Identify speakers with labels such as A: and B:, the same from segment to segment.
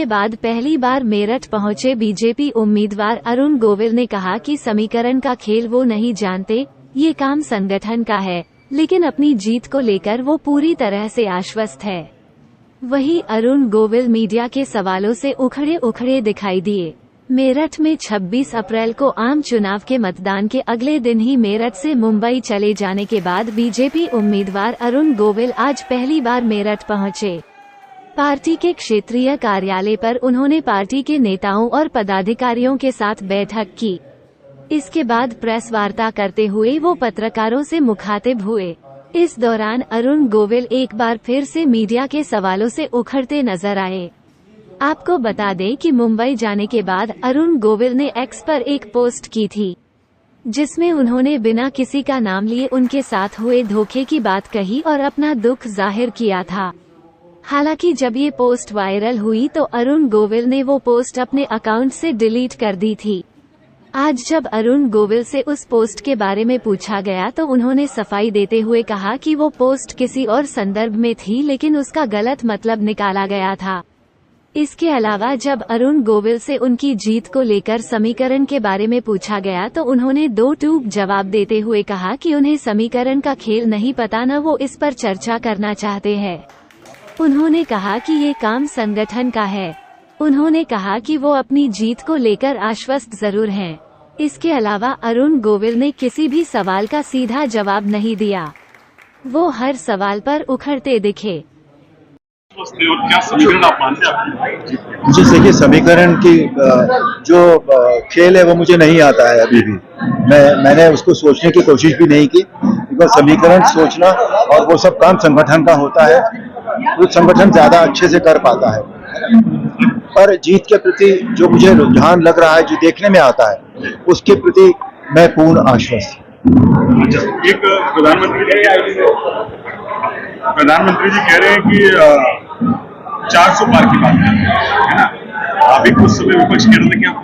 A: के बाद पहली बार मेरठ पहुंचे बीजेपी उम्मीदवार अरुण गोविल ने कहा कि समीकरण का खेल वो नहीं जानते, ये काम संगठन का है, लेकिन अपनी जीत को लेकर वो पूरी तरह से आश्वस्त है। वहीं अरुण गोविल मीडिया के सवालों से उखड़े उखड़े दिखाई दिए। मेरठ में 26 अप्रैल को आम चुनाव के मतदान के अगले दिन ही मेरठ से मुंबई चले जाने के बाद बीजेपी उम्मीदवार अरुण गोविल आज पहली बार मेरठ पहुंचे। पार्टी के क्षेत्रीय कार्यालय पर उन्होंने पार्टी के नेताओं और पदाधिकारियों के साथ बैठक की। इसके बाद प्रेस वार्ता करते हुए वो पत्रकारों से मुखातिब हुए। इस दौरान अरुण गोविल एक बार फिर से मीडिया के सवालों से उखड़ते नजर आए। आपको बता दें कि मुंबई जाने के बाद अरुण गोविल ने एक्स पर एक पोस्ट की थी, जिसमें उन्होंने बिना किसी का नाम लिए उनके साथ हुए धोखे की बात कही और अपना दुख जाहिर किया था। हालांकि जब ये पोस्ट वायरल हुई तो अरुण गोविल ने वो पोस्ट अपने अकाउंट से डिलीट कर दी थी। आज जब अरुण गोविल से उस पोस्ट के बारे में पूछा गया तो उन्होंने सफाई देते हुए कहा कि वो पोस्ट किसी और संदर्भ में थी, लेकिन उसका गलत मतलब निकाला गया था। इसके अलावा जब अरुण गोविल से उनकी जीत को लेकर समीकरण के बारे में पूछा गया तो उन्होंने दो टूक जवाब देते हुए कहा कि उन्हें समीकरण का खेल नहीं पता, न वो इस पर चर्चा करना चाहते हैं। उन्होंने कहा कि ये काम संगठन का है। उन्होंने कहा कि वो अपनी जीत को लेकर आश्वस्त जरूर हैं। इसके अलावा अरुण गोविल ने किसी भी सवाल का सीधा जवाब नहीं दिया। वो हर सवाल पर उखड़ते दिखे।
B: क्या समीकरण आप मानते हैं?
C: मुझे देखिए, समीकरण की जो खेल है वो मुझे नहीं आता है अभी भी। मैंने उसको सोचने की कोशिश भी नहीं की, बिकॉज समीकरण सोचना और वो सब काम संगठन का होता है, वो संगठन ज्यादा अच्छे से कर पाता है। पर जीत के प्रति जो मुझे रुझान लग रहा है, जो देखने में आता है, उसके प्रति मैं पूर्ण आश्वस्त हूँ।
B: एक प्रधानमंत्री जी कह रहे हैं कि 400 पार की बात है ना। अभी कुछ समय विपक्ष कह रहे थे कि आप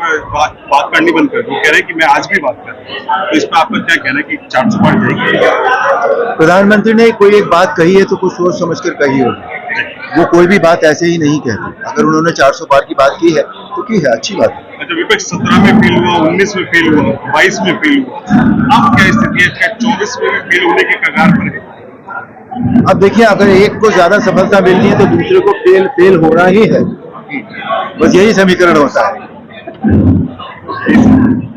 B: बात करनी बंद कर दो, कह रहे हैं कि मैं आज भी बात कर रहा हूँ, तो इस पर आपका क्या कहना है कि 400 पार जाएगी?
C: प्रधानमंत्री ने कोई एक बात कही है तो कुछ सोच समझ कर कही होगी। वो कोई भी बात ऐसे ही नहीं कहते। अगर उन्होंने 400 पार की बात की है तो की है, अच्छी बात है।
B: अच्छा, विपक्ष 17 में फेल हुआ, 19 में फेल हुआ, 22 में फेल हुआ, अब क्या स्थिति है? क्या 24 में भी फेल होने के कगार पर है?
C: अब देखिए, अगर एक को ज्यादा सफलता मिलनी है तो दूसरे को फेल होना ही है। बस यही समीकरण होता है।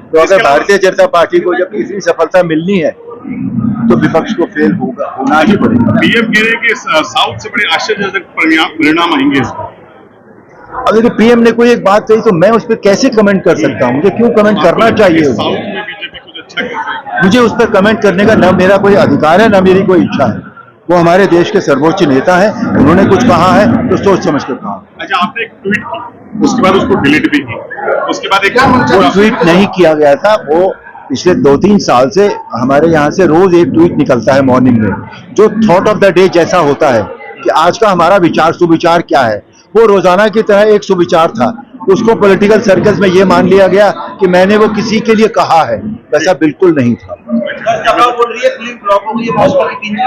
C: तो अगर भारतीय जनता पार्टी को जब तीसरी सफलता मिलनी है तो विपक्ष को फेल होना ही पड़ेगा।
B: पीएम कह रहे हैं कि साउथ से बड़े आश्चर्यजनक परिणाम आएंगे इसको।
C: अब देखिए, पीएम ने कोई एक बात कही तो मैं उस पर कैसे कमेंट कर सकता हूँ? मुझे क्यों कमेंट करना चाहिए?
B: साउथ में बीजेपी कुछ अच्छा कर रही है।
C: मुझे उस पर कमेंट करने का न मेरा कोई अधिकार है, न मेरी कोई इच्छा है। वो हमारे देश के सर्वोच्च नेता है, उन्होंने कुछ कहा है तो सोच समझ कर कहा।
B: अच्छा, आपने एक ट्वीट की, उसके बाद उसको डिलीट भी की, उसके बाद एक
C: वो ट्वीट नहीं किया गया था। वो पिछले 2-3 साल से हमारे यहाँ से रोज एक ट्वीट निकलता है मॉर्निंग में, जो थॉट ऑफ द डे जैसा होता है कि आज का हमारा विचार सुविचार क्या है। वो रोजाना की तरह एक सुविचार था। उसको पॉलिटिकल सर्कल्स में ये मान लिया गया कि मैंने वो किसी के लिए कहा है, वैसा बिल्कुल नहीं था।
B: बोल रही है फिल्म फ्लॉप हो गई है भाजपा की 3 दिन।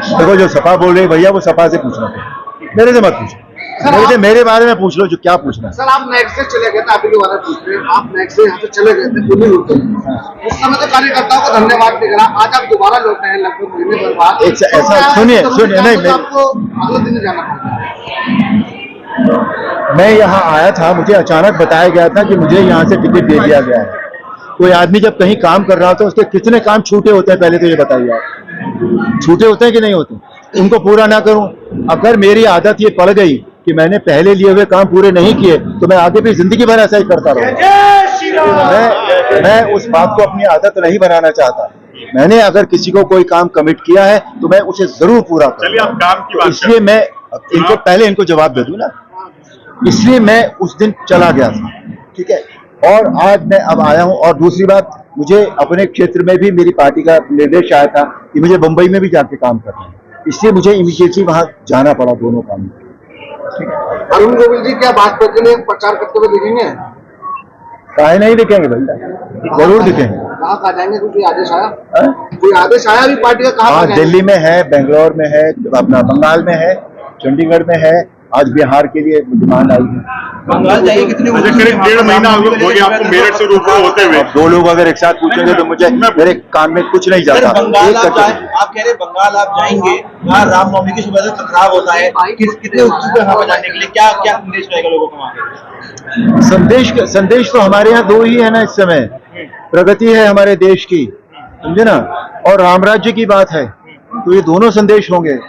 C: देखो, जो सपा बोल रही है भैया, वो सपा से पूछना, मेरे से मत पूछो। मेरे बारे में पूछ लो जो क्या पूछना है।
D: सर, आप नेक्स्ट से चले गए थे, आप के बारे में पूछ रहे हैं। आप नेक्स्ट से यहाँ से चले गए थे, पुलिस होते उस समय तो कार्यकर्ताओं को धन्यवाद नहीं करा। आज आप दोबारा लौटे हैं लगभग महीने भर बाद।
C: ऐसा सुनिए नहीं,
D: आपको अगले दिन जाना पड़ेगा।
C: मैं यहाँ आया था, मुझे अचानक बताया गया था कि मुझे यहाँ से टिकट दे दिया गया है। कोई आदमी जब कहीं काम कर रहा हो तो उसके कितने काम छूटे होते हैं, पहले तो ये बताइए आप। छूटे होते हैं कि नहीं होते? उनको पूरा ना करूं। अगर मेरी आदत ये पड़ गई कि मैंने पहले लिए हुए काम पूरे नहीं किए तो मैं आगे भी जिंदगी भर ऐसा ही करता रहूंगा। मैं उस बात को अपनी आदत नहीं बनाना चाहता। मैंने अगर किसी को कोई काम कमिट किया है तो मैं उसे जरूर पूरा करूंगा। इसलिए मैं इनको जवाब दे दूं ना, इसलिए मैं उस दिन चला गया था, ठीक है। और आज मैं अब आया हूं। और दूसरी बात, मुझे अपने क्षेत्र में भी मेरी पार्टी का निर्देश आया था कि मुझे मुंबई में भी जाके काम करना है, इसलिए मुझे इमीडिएटली वहां जाना पड़ा दोनों काम।
D: अरुण गोविल जी क्या भाजपा के लिए प्रचार करते हुए दिखेंगे?
C: काहे नहीं दिखेंगे भैया, जरूर दिखेंगे।
D: कहाँ आ जाएंगे? कोई आदेश आया? कोई आदेश आया भी पार्टी का? कहाँ?
C: दिल्ली में है, बेंगलोर में है, अपना बंगाल में है, चंडीगढ़ में है, आज बिहार के लिए डिमांड आई है।
E: बंगाल जाइए कितने
B: अच्छा, करीब 1.5 महीना हो गया आपको मेरठ से रूबरू होते हुए।
C: अब 2 लोग अगर एक साथ पूछेंगे तो मुझे मेरे कान में कुछ नहीं
E: सर,
C: जाता।
E: बंगाल
C: एक
E: आप
C: करके-
E: आप कह रहे हैं बंगाल आप जाएंगे, वहाँ रामनवमी की सुबह से टकराव होता है, कितने उत्सुक है वहाँ पर जाने के लिए, क्या क्या संदेश रहेगा लोगों को वहाँ पे?
C: संदेश तो हमारे यहाँ 2 ही है ना इस समय। प्रगति है हमारे देश की, समझे ना, और राम राज्य की बात है, तो ये दोनों संदेश होंगे।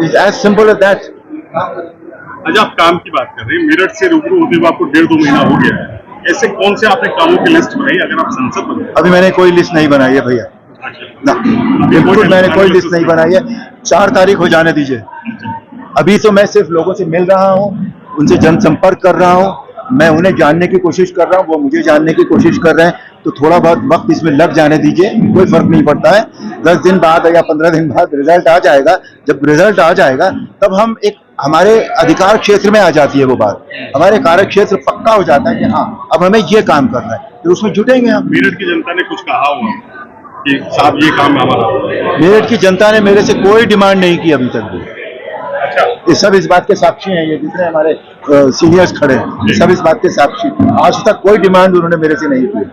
C: As simple as that.
B: अच्छा, आप काम की बात कर रहे हैं, मेरठ से रूबरू होते हुए आपको 1.5-2 महीना हो गया है। ऐसे कौन से आपने कामों की लिस्ट बनाई अगर आप संसद बने?
C: अभी मैंने कोई लिस्ट नहीं बनाई है भैया, ना, बिल्कुल मैंने कोई लिस्ट नहीं बनाई है। 4 तारीख हो जाने दीजिए। अभी तो मैं सिर्फ लोगों से मिल रहा हूँ, उनसे जनसंपर्क कर रहा हूँ, मैं उन्हें जानने की कोशिश कर रहा हूँ, वो मुझे जानने की कोशिश कर रहे हैं, तो थोड़ा बहुत वक्त इसमें लग जाने दीजिए, कोई फर्क नहीं पड़ता है। 10 दिन बाद या 15 दिन बाद रिजल्ट आ जाएगा। जब रिजल्ट आ जाएगा तब हम एक हमारे अधिकार क्षेत्र में आ जाती है वो बात, हमारे कार्य क्षेत्र पक्का हो जाता है कि हाँ अब हमें ये काम करना है, तो उसमें जुटेंगे हम।
B: मेरठ की जनता ने कुछ कहा हुआ कि साहब ये काम हमारा?
C: मेरठ की जनता ने मेरे से कोई डिमांड नहीं की अभी तक भी।
B: अच्छा,
C: ये सब इस बात के साक्षी हैं, ये जितने हमारे सीनियर्स खड़े हैं सब इस बात के साक्षी। आज तक कोई डिमांड उन्होंने मेरे से नहीं की।